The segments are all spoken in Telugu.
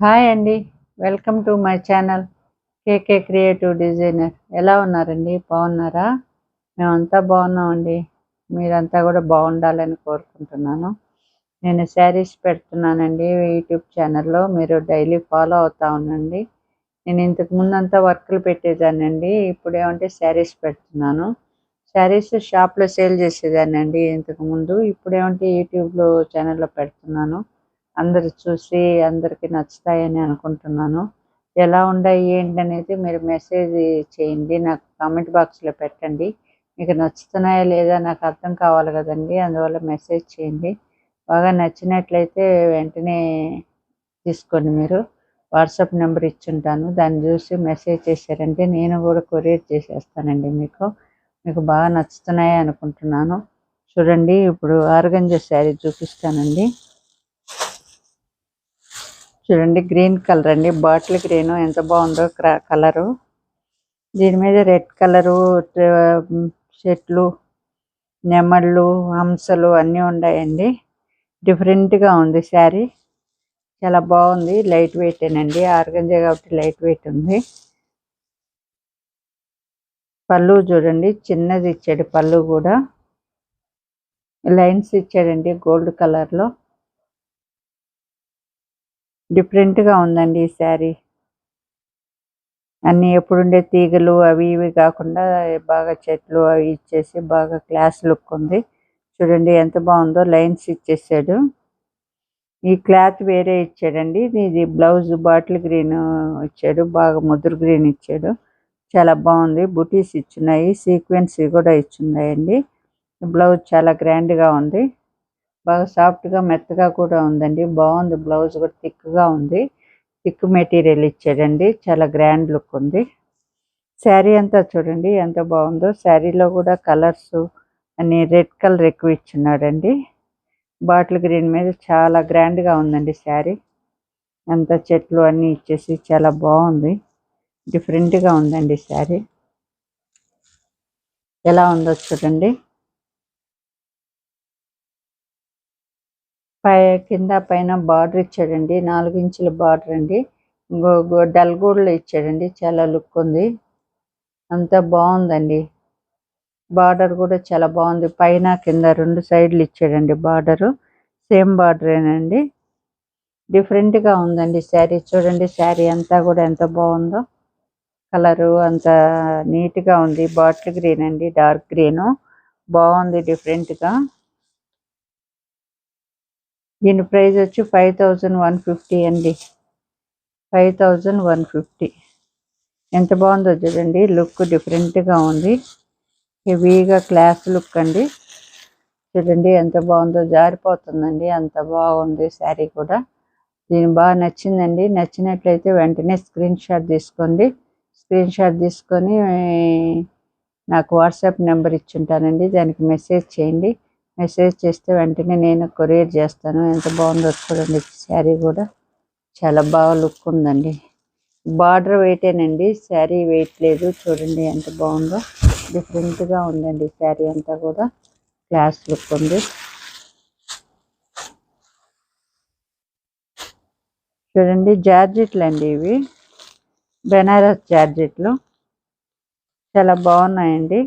హాయ్ అండి. Welcome to my channel KK creative designer. ఎలా ఉన్నారండి? బాగున్నారా? మేమంతా బాగున్నామండి. మీరంతా కూడా బాగుండాలని కోరుకుంటున్నాను. నేను శారీస్ పెడుతున్నానండి యూట్యూబ్ ఛానల్‌లో. మీరు డైలీ ఫాలో అవుతా ఉండండి. నేను ఇంతకు ముందంతా వర్కులు పెట్టేదాన్నండి. ఇప్పుడేమంటే శారీస్ పెడుతున్నాను. శారీస్ షాప్‌లో సేల్ చేసేదాన్నండి ఇంతకుముందు. ఇప్పుడేమంటే యూట్యూబ్‌లో ఛానల్‌లో పెడుతున్నాను. అందరూ చూసి అందరికి నచ్చుతాయని అనుకుంటున్నాను. ఎలా ఉన్నాయి ఏంటనేది మీరు మెసేజ్ చేయండి. నాకు కామెంట్ బాక్స్‌లో పెట్టండి. మీకు నచ్చుతున్నాయా లేదా నాకు అర్థం కావాలి కదండీ! అందువల్ల మెసేజ్ చేయండి. బాగా నచ్చినట్లయితే వెంటనే తీసుకోండి మీరు. వాట్సాప్ నెంబర్ ఇచ్చుంటాను. దాన్ని చూసి మెసేజ్ చేశారంటే నేను కూడా కొరియర్ చేసేస్తానండి మీకు. మీకు బాగా నచ్చుతున్నాయి అనుకుంటున్నాను. చూడండి ఇప్పుడు ఆర్గంజా శారీ చూపిస్తానండి. చూడండి గ్రీన్ కలర్ అండి. బాటిల్ గ్రీన్ ఎంత బాగుందో కలరు. దీని మీద రెడ్ కలరు చెట్లు, నెమళ్ళు, హంసలు అన్నీ ఉన్నాయండి. డిఫరెంట్గా ఉంది శారీ. చాలా బాగుంది. లైట్ వెయిటేనండి. ఆర్గంజా కాబట్టి లైట్ వెయిట్ ఉంది. పళ్ళు చూడండి చిన్నది ఇచ్చాడు. పళ్ళు కూడా లైన్స్ ఇచ్చాడండి గోల్డ్ కలర్లో. డిఫరెంట్గా ఉందండి ఈ శారీ. అన్నీ ఎప్పుడుండే తీగలు అవి ఇవి కాకుండా బాగా చెట్లు అవి ఇచ్చేసి బాగా క్లాస్ లుక్ ఉంది. చూడండి ఎంత బాగుందో. లైన్స్ ఇచ్చేసాడు. ఈ క్లాత్ వేరే ఇచ్చాడండి. ఇది బ్లౌజ్ బాటిల్ గ్రీన్ ఇచ్చాడు. బాగా ముదురు గ్రీన్ ఇచ్చాడు. చాలా బాగుంది. బుటీస్ ఇచ్చున్నాయి. సీక్వెన్స్ కూడా ఇచ్చున్నాయండి. బ్లౌజ్ చాలా గ్రాండ్గా ఉంది. బాగా సాఫ్ట్గా మెత్తగా కూడా ఉందండి. బాగుంది. బ్లౌజ్ కూడా థిక్గా ఉంది. థిక్ మెటీరియల్ ఇచ్చాడండి. చాలా గ్రాండ్ లుక్ ఉంది. శారీ అంతా చూడండి ఎంత బాగుందో. శారీలో కూడా కలర్స్ అన్ని రెడ్ కలర్ ఎక్కువ ఇచ్చున్నాడండి. బాటిల్ గ్రీన్ మీద చాలా గ్రాండ్గా ఉందండి శారీ. అంతా చెట్లు అన్నీ ఇచ్చేసి చాలా బాగుంది. డిఫరెంట్గా ఉందండి శారీ. ఎలా ఉందో చూడండి. కింద పైన బార్డర్ ఇచ్చాడండి. 4 ఇంచుల బార్డర్ అండి. డల్ గోల్డ్లో ఇచ్చాడండి. చాలా లుక్ ఉంది. అంతా బాగుందండి. బార్డర్ కూడా చాలా బాగుంది. పైన కింద 2 సైడ్లు ఇచ్చాడండి బార్డరు. సేమ్ బార్డరేనండి. డిఫరెంట్గా ఉందండి శారీ. చూడండి శారీ అంతా కూడా ఎంత బాగుందో. కలరు అంత నీట్గా ఉంది. బాటిల్ గ్రీన్ అండి. డార్క్ గ్రీను బాగుంది డిఫరెంట్గా. దీని ప్రైస్ వచ్చి 5150 అండి. 5150. ఎంత బాగుందో చూడండి. లుక్ డిఫరెంట్గా ఉంది. హెవీగా క్లాస్ లుక్ అండి. చూడండి ఎంత బాగుందో. జారిపోతుందండి. అంత బాగుంది శారీ కూడా. దీనికి బాగా నచ్చిందండి. నచ్చినట్లయితే వెంటనే స్క్రీన్ షాట్ తీసుకోండి. స్క్రీన్ షాట్ తీసుకొని నాకు వాట్సాప్ నెంబర్ ఇచ్చుంటానండి. దానికి మెసేజ్ చేయండి. మెసేజ్ చేస్తే వెంటనే నేను కొరియర్ చేస్తాను. ఎంత బాగుందో చూడండి. శారీ కూడా చాలా బాగా లుక్ ఉందండి. బార్డర్ వెయిటేనండి. శారీ వెయిట్ లేదు. చూడండి ఎంత బాగుందో. డిఫరెంట్గా ఉందండి శారీ అంతా కూడా. క్లాస్ లుక్ ఉంది. చూడండి జార్జెట్లు అండి ఇవి. బెనారస్ జార్జెట్లు చాలా బాగున్నాయండి.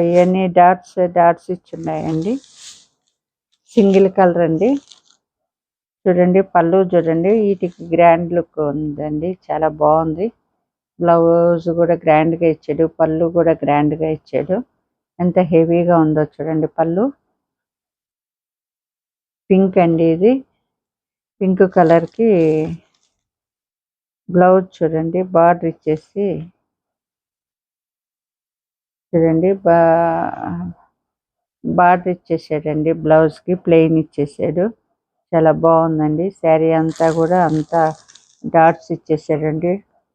ఇవన్నీ డాట్స్ ఇచ్చున్నాయండి. సింగిల్ కలర్ అండి. చూడండి పళ్ళు చూడండి. వీటికి గ్రాండ్ లుక్ ఉందండి. చాలా బాగుంది. బ్లౌజ్ కూడా గ్రాండ్గా ఇచ్చాడు. పళ్ళు కూడా గ్రాండ్గా ఇచ్చాడు. ఎంత హెవీగా ఉందో చూడండి. పళ్ళు పింక్ అండి. ఇది పింక్ కలర్కి బ్లౌజ్ చూడండి. బార్డర్ ఇచ్చేసి చూడండి బార్డర్ ఇచ్చేసాడండి. బ్లౌజ్కి ప్లెయిన్ ఇచ్చేసాడు. చాలా బాగుందండి. శారీ అంతా కూడా అంతా డాట్స్ ఇచ్చేసాడండి.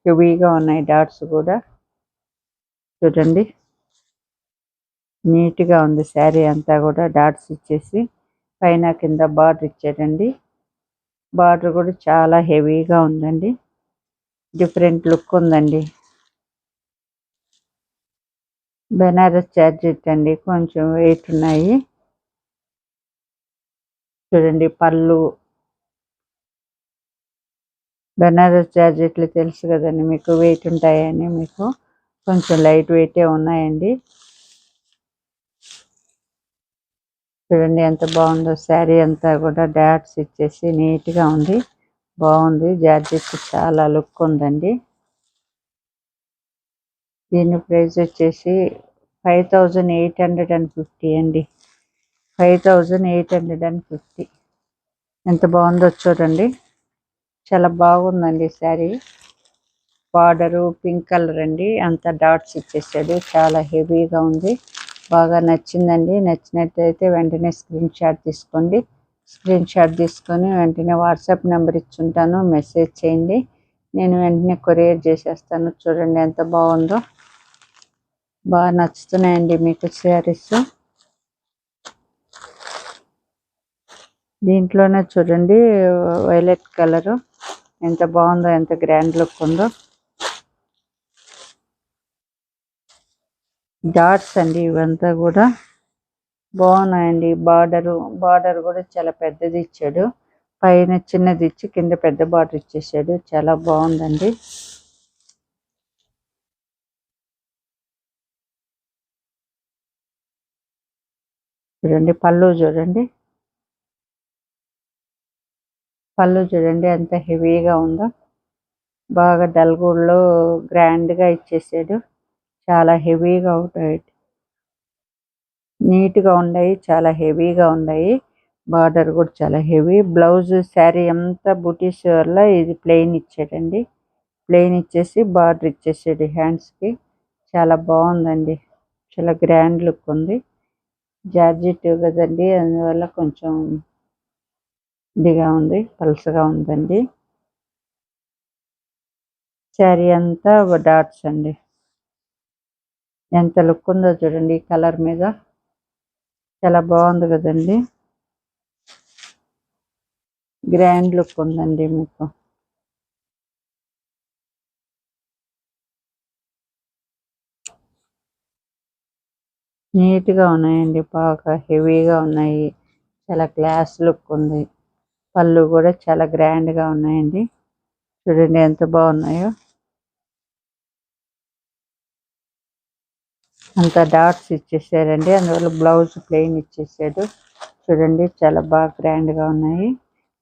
హెవీగా ఉన్నాయి డాట్స్ కూడా. చూడండి నీట్గా ఉంది శారీ అంతా కూడా. డాట్స్ ఇచ్చేసి పైన కింద బార్డర్ ఇచ్చాడండి. బార్డర్ కూడా చాలా హెవీగా ఉందండి. డిఫరెంట్ లుక్ ఉందండి. బెనారస్ జార్జెట్ అండి. కొంచెం వెయిట్ ఉన్నాయి. చూడండి పళ్ళు, బెనారస్ జార్జెట్లు తెలుసు కదండి మీకు, వెయిట్ ఉంటాయని. మీకు కొంచెం లైట్ వెయిటే ఉన్నాయండి. చూడండి ఎంత బాగుందో శారీ అంతా కూడా డాట్స్ ఇచ్చేసి నీట్గా ఉంది, బాగుంది. జార్జెట్ చాలా లుక్ ఉందండి. దీని ప్రైస్ వచ్చేసి 5850 అండి. 5850. ఎంత బాగుందో చూడండి, చాలా బాగుందండి శారీ. బార్డరు పింక్ కలర్ అండి, అంత డాట్స్ ఇచ్చేసాడు, చాలా హెవీగా ఉంది. బాగా నచ్చిందండి. నచ్చినట్లయితే వెంటనే స్క్రీన్ షాట్ తీసుకోండి. స్క్రీన్ షాట్ తీసుకొని వెంటనే వాట్సాప్ నెంబర్ ఇచ్చుంటాను, మెసేజ్ చేయండి. నేను వెంటనే కొరియర్ చేసేస్తాను. చూడండి ఎంత బాగుందో, బాగా నచ్చుతున్నాయండి మీకు శారీస్. దీంట్లోనే చూడండి వైలెట్ కలరు ఎంత బాగుందో, ఎంత గ్రాండ్ లుక్ ఉందో. డాట్స్ అండి ఇవంతా కూడా బాగున్నాయండి. బార్డర్ కూడా చాలా పెద్దది ఇచ్చాడు, పైన చిన్నది ఇచ్చి కింద పెద్ద బార్డర్ ఇచ్చేసాడు, చాలా బాగుందండి. చూడండి పళ్ళు చూడండి ఎంత హెవీగా ఉందో, బాగా డల్గూడ్లో గ్రాండ్గా ఇచ్చేసాడు, చాలా హెవీగా ఉంటాయి, నీట్గా ఉన్నాయి, చాలా హెవీగా ఉన్నాయి. బార్డర్ కూడా చాలా హెవీ. బ్లౌజ్ శారీ అంతా బుటీస్ వల్ల ఇది ప్లెయిన్ ఇచ్చాడండి, ప్లెయిన్ ఇచ్చేసి బార్డర్ ఇచ్చేసాడు హ్యాండ్స్కి, చాలా బాగుందండి, చాలా గ్రాండ్ లుక్ ఉంది. జార్జెట్ కదండి, అందువల్ల కొంచెం ఇదిగా ఉంది, పలుసగా ఉందండి. శారీ అంతా డాట్స్ అండి, ఎంత లుక్ ఉందో చూడండి ఈ కలర్ మీద, చాలా బాగుంది కదండి, గ్రాండ్ లుక్ ఉందండి మీకు. నీట్గా ఉన్నాయండి, బాగా హెవీగా ఉన్నాయి, చాలా క్లాస్ లుక్ ఉంది. పళ్ళు కూడా చాలా గ్రాండ్గా ఉన్నాయండి, చూడండి ఎంత బాగున్నాయో. అంత డాట్స్ ఇచ్చేసారండి, అందువల్ల బ్లౌజ్ ప్లెయిన్ ఇచ్చేసాడు. చూడండి చాలా బాగా గ్రాండ్గా ఉన్నాయి.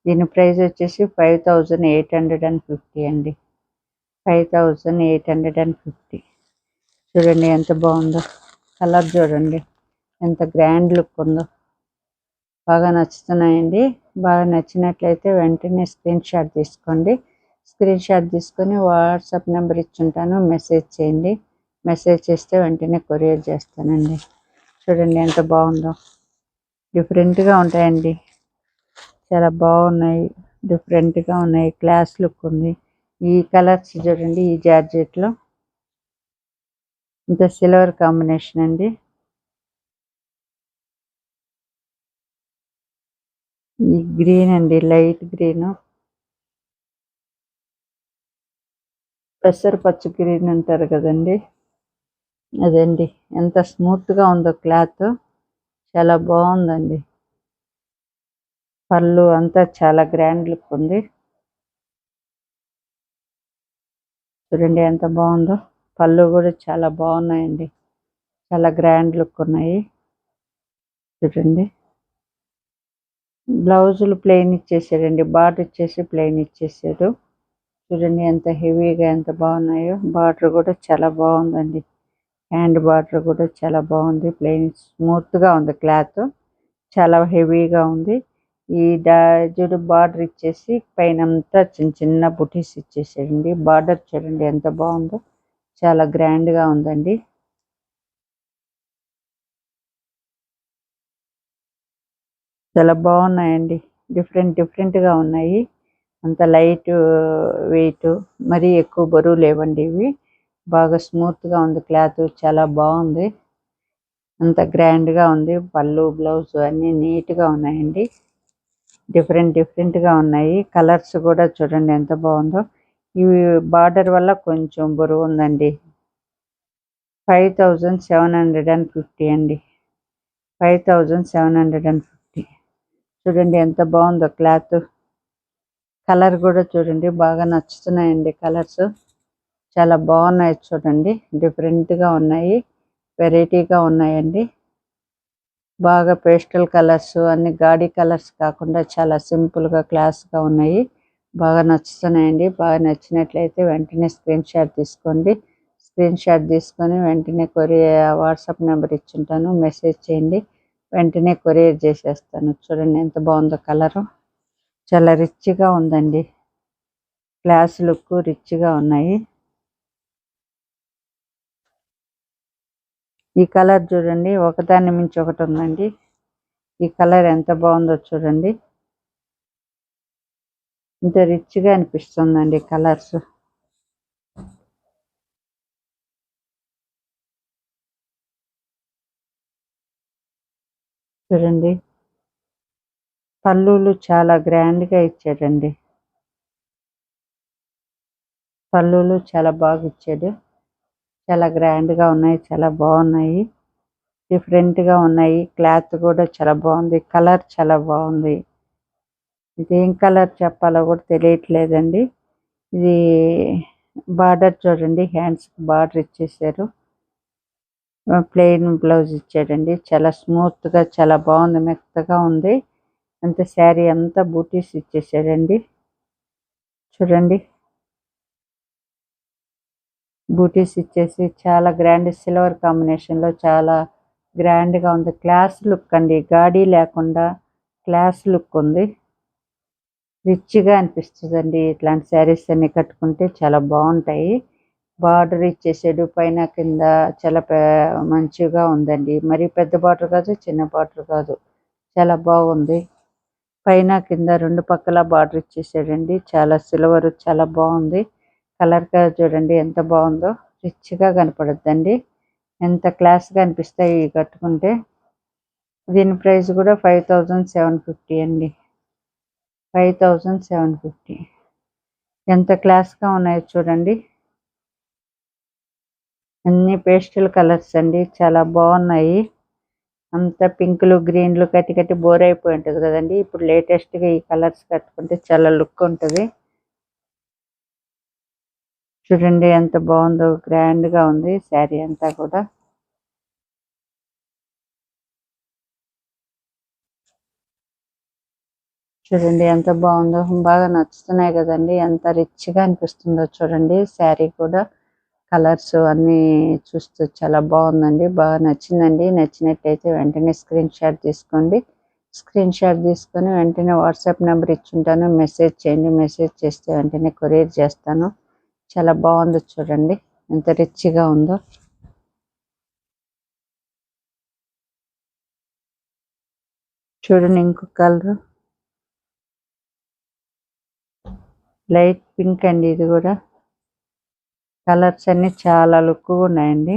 దీని ప్రైస్ వచ్చేసి 5850 అండి. 5850. చూడండి ఎంత బాగుందో, కలర్ చూడండి ఎంత గ్రాండ్ లుక్ ఉందో, బాగా నచ్చుతున్నాయండి. బాగా నచ్చినట్లయితే వెంటనే స్క్రీన్ షాట్ తీసుకోండి. స్క్రీన్ షాట్ తీసుకొని వాట్సాప్ నెంబర్ ఇచ్చుంటాను, మెసేజ్ చేయండి. మెసేజ్ చేస్తే వెంటనే కొరియర్ చేస్తానండి. చూడండి ఎంత బాగుందో, డిఫరెంట్గా ఉంటాయండి, చాలా బాగున్నాయి, డిఫరెంట్గా ఉన్నాయి, క్లాస్ లుక్ ఉంది. ఈ కలర్స్ చూడండి, ఈ జార్జెట్లో ఇంత సిల్వర్ కాంబినేషన్ అండి. ఈ గ్రీన్ అండి, లైట్ గ్రీన్, పెసరపచ్చ గ్రీన్ అంటారు కదండి, అదండి. ఎంత స్మూత్గా ఉందో క్లాత్, చాలా బాగుందండి. పళ్ళు అంతా చాలా గ్రాండ్ లుక్ ఉంది, చూడండి ఎంత బాగుందో. పళ్ళు కూడా చాలా బాగున్నాయండి, చాలా గ్రాండ్ లుక్ ఉన్నాయి. చూడండి బ్లౌజులు ప్లెయిన్ ఇచ్చేసాడండి, బార్డర్ ఇచ్చేసి ప్లెయిన్ ఇచ్చేసాడు. చూడండి ఎంత హెవీగా ఎంత బాగున్నాయో. బార్డర్ కూడా చాలా బాగుందండి, హ్యాండ్ బార్డర్ కూడా చాలా బాగుంది, ప్లెయిన్ స్మూత్గా ఉంది క్లాత్, చాలా హెవీగా ఉంది. ఈ జుడు బార్డర్ ఇచ్చేసి పైన అంతా చిన్న చిన్న బుటీస్ ఇచ్చేసాడండి. బార్డర్ చూడండి ఎంత బాగుందో, చాలా గ్రాండ్గా ఉందండి. చాలా బాగున్నాయండి, డిఫరెంట్గా ఉన్నాయి. అంత లైట్ వెయిట్, మరీ ఎక్కువ బరువు లేవండి ఇవి. బాగా స్మూత్గా ఉంది క్లాత్, చాలా బాగుంది, అంత గ్రాండ్గా ఉంది. పళ్ళు బ్లౌజ్ అన్నీ నీట్గా ఉన్నాయండి, డిఫరెంట్గా ఉన్నాయి. కలర్స్ కూడా చూడండి ఎంత బాగుందో. ఇవి బార్డర్ వల్ల కొంచెం బరువు ఉందండి. 5750 అండి, 5750. చూడండి ఎంత బాగుందో క్లాత్. కలర్ కూడా చూడండి బాగా నచ్చుతున్నాయండి. కలర్స్ చాలా బాగున్నాయి చూడండి. డిఫరెంట్గా ఉన్నాయి, వెరైటీగా ఉన్నాయండి. బాగా పేస్టల్ కలర్స్, అన్ని గాడి కలర్స్ కాకుండా చాలా సింపుల్గా క్లాస్గా ఉన్నాయి. బాగా నచ్చుతున్నాయండి. బాగా నచ్చినట్లయితే వెంటనే స్క్రీన్ షాట్ తీసుకోండి. స్క్రీన్ షాట్ తీసుకొని వెంటనే వాట్సాప్ నెంబర్ ఇచ్చుంటాను, మెసేజ్ చేయండి. వెంటనే కొరియర్ చేసేస్తాను. చూడండి ఎంత బాగుందో కలరు. చాలా రిచ్గా ఉందండి. క్లాస్ లుక్ రిచ్గా ఉన్నాయి. ఈ కలర్ చూడండి, ఒకదాన్ని మించి ఒకటి ఉందండి. ఈ కలర్ ఎంత బాగుందో చూడండి. ఇంత రిచ్గా అనిపిస్తుందండి కలర్స్. చూడండి పళ్ళులు చాలా గ్రాండ్గా ఇచ్చాడండి. పళ్ళులు చాలా బాగా ఇచ్చాడు. చాలా గ్రాండ్గా ఉన్నాయి, చాలా బాగున్నాయి, డిఫరెంట్గా ఉన్నాయి. క్లాత్ కూడా చాలా బాగుంది. కలర్ చాలా బాగుంది. ఇదేం కలర్ చెప్పాలో కూడా తెలియట్లేదండి. ఇది బార్డర్ చూడండి, హ్యాండ్స్ బార్డర్ ఇచ్చేసారు. ప్లెయిన్ బ్లౌజ్ ఇచ్చాడండి. చాలా స్మూత్గా చాలా బాగుంది, మెత్తగా ఉంది. అంత శారీ అంతా బూటీస్ ఇచ్చేసాడండి. చూడండి బూటీస్ ఇచ్చేసి చాలా గ్రాండ్ సిల్వర్ కాంబినేషన్లో చాలా గ్రాండ్గా ఉంది. క్లాస్ లుక్ అండి, గాడి లేకుండా క్లాస్ లుక్ ఉంది. రిచ్గా అనిపిస్తుందండి. ఇట్లాంటి శారీస్ అన్ని కట్టుకుంటే చాలా బాగుంటాయి. బార్డర్ ఇచ్చేసాడు పైన కింద. చాలా మంచిగా ఉందండి. మరి పెద్ద బార్డర్ కాదు, చిన్న బార్డర్ కాదు, చాలా బాగుంది. పైన కింద రెండు పక్కల బార్డర్ ఇచ్చేసాడండి. చాలా సిల్వర్, చాలా బాగుంది. కలర్ చూడండి ఎంత బాగుందో. రిచ్గా కనపడుద్దండి. ఎంత క్లాస్గా అనిపిస్తాయి కట్టుకుంటే. దీని ప్రైస్ కూడా 5750 అండి. 5750. ఎంత క్లాస్గా ఉన్నాయో చూడండి. అన్ని పేస్టల్ కలర్స్ అండి, చాలా బాగున్నాయి. అంత పింకులు గ్రీన్లు కట్టి కట్టి బోర్ అయిపోయి ఉంటుంది కదండి. ఇప్పుడు లేటెస్ట్గా ఈ కలర్స్ కట్టుకుంటే చాలా లుక్ ఉంటుంది. చూడండి ఎంత బాగుందో, గ్రాండ్గా ఉంది శారీ అంతా కూడా. చూడండి ఎంత బాగుందో, బాగా నచ్చుతున్నాయి కదండి. ఎంత రిచ్గా అనిపిస్తుందో చూడండి. శారీ కూడా కలర్స్ అన్నీ చూస్తూ చాలా బాగుందండి. బాగా నచ్చిందండి. నచ్చినట్టయితే వెంటనే స్క్రీన్ షాట్ తీసుకోండి. స్క్రీన్ షాట్ తీసుకొని వెంటనే వాట్సాప్ నెంబర్ ఇచ్చుంటాను, మెసేజ్ చేయండి. మెసేజ్ చేస్తే వెంటనే కొరియర్ చేస్తాను. చాలా బాగుంది చూడండి, ఎంత రిచ్గా ఉందో. చూడండి ఇంకొక కలర్, లైట్ పింక్ అండి. ఇది కూడా కలర్స్ అన్ని చాలా లుక్గా ఉన్నాయండి.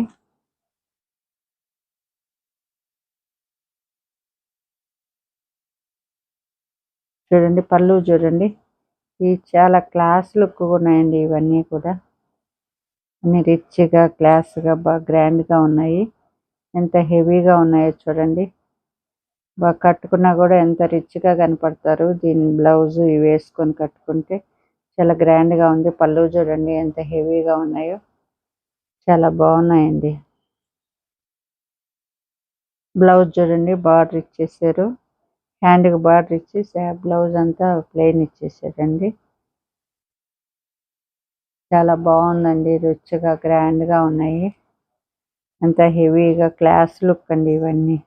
చూడండి పళ్ళు చూడండి, ఇవి చాలా క్లాస్ లుక్గా ఉన్నాయండి. ఇవన్నీ కూడా అన్ని రిచ్గా క్లాస్గా బాగా గ్రాండ్గా ఉన్నాయి. ఎంత హెవీగా ఉన్నాయో చూడండి. బాగా కట్టుకున్నా కూడా ఎంత రిచ్గా కనపడతారు. దీని బ్లౌజ్ ఇవి వేసుకొని కట్టుకుంటే చాలా గ్రాండ్గా ఉంది. పళ్ళు చూడండి ఎంత హెవీగా ఉన్నాయో, చాలా బాగున్నాయండి. బ్లౌజ్ చూడండి బార్డర్ ఇచ్చేసారు. హ్యాండ్కి బార్డర్ ఇచ్చి బ్లౌజ్ అంతా ప్లెయిన్ ఇచ్చేసారండి. చాలా బాగుందండి. రిచ్గా గ్రాండ్గా ఉన్నాయి. అంత హెవీగా క్లాస్ లుక్ అండి ఇవన్నీ.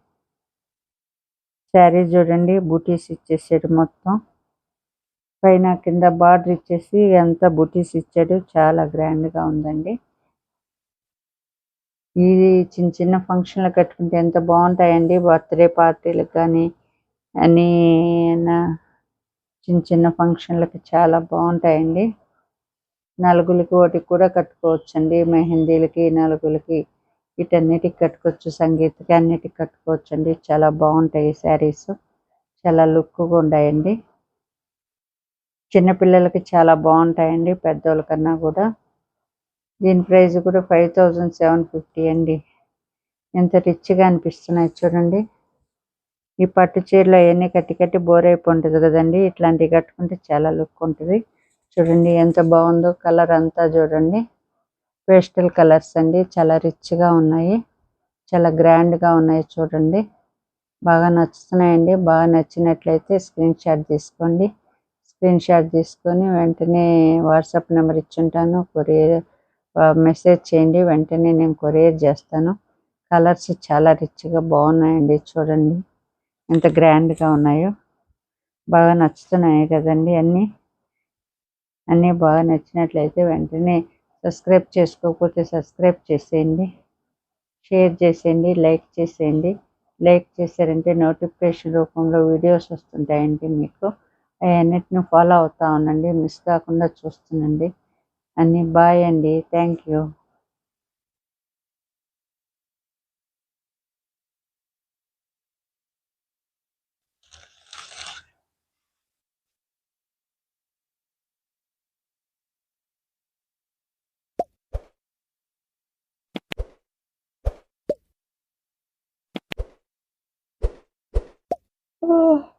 శారీ చూడండి బూటీస్ ఇచ్చేసాడు మొత్తం. పైన కింద బార్డర్ ఇచ్చేసి అంతా బూటీస్ ఇచ్చాడు. చాలా గ్రాండ్గా ఉందండి. ఇది చిన్న చిన్న ఫంక్షన్లు కట్టుకుంటే ఎంత బాగుంటాయండి. బర్త్డే పార్టీలకు కానీ అని చిన్న చిన్న ఫంక్షన్లకి చాలా బాగుంటాయండి. నలుగురికి వాటికి కూడా కట్టుకోవచ్చండి. మెహందీలకి, నలుగులకి, వీటన్నిటికి కట్టుకోవచ్చు. సంగీతకి అన్నిటికి కట్టుకోవచ్చండి. చాలా బాగుంటాయి శారీస్, చాలా లుక్గా ఉంటాయండి. చిన్నపిల్లలకి చాలా బాగుంటాయండి, పెద్దోళ్ళ కన్నా కూడా. దీని ప్రైస్ కూడా 5750 అండి. ఎంత రిచ్గా అనిపిస్తున్నాయి చూడండి. ఈ పట్టు చీరలు అవన్నీ కట్టి కట్టి బోర్ అయిపోతుంది కదండి. ఇట్లాంటివి కట్టుకుంటే చాలా లుక్ ఉంటుంది. చూడండి ఎంత బాగుందో. కలర్ అంతా చూడండి పేస్టల్ కలర్స్ అండి. చాలా రిచ్గా ఉన్నాయి, చాలా గ్రాండ్గా ఉన్నాయి. చూడండి బాగా నచ్చుతున్నాయండి. బాగా నచ్చినట్లయితే స్క్రీన్ షాట్ తీసుకోండి. స్క్రీన్ షాట్ తీసుకొని వెంటనే వాట్సాప్ నెంబర్ ఇచ్చుంటాను, కొరియర్ మెసేజ్ చేయండి. వెంటనే నేను కొరియర్ చేస్తాను. కలర్స్ చాలా రిచ్గా బాగున్నాయండి. చూడండి ఎంత గ్రాండ్గా ఉన్నాయో. బాగా నచ్చుతున్నాయి కదండి. అన్నీ బాగా నచ్చినట్లయితే వెంటనే సబ్స్క్రైబ్ చేసుకోకపోతే సబ్స్క్రైబ్ చేసేయండి, షేర్ చేసేయండి, లైక్ చేసేయండి. లైక్ చేశారంటే నోటిఫికేషన్ రూపంలో వీడియోస్ వస్తుంటాయండి మీకు. అవన్నిటిని ఫాలో అవుతూ ఉండండి, మిస్ కాకుండా చూస్తుండండి. అన్నీ బాయ్ అండి. Thank you. Oh.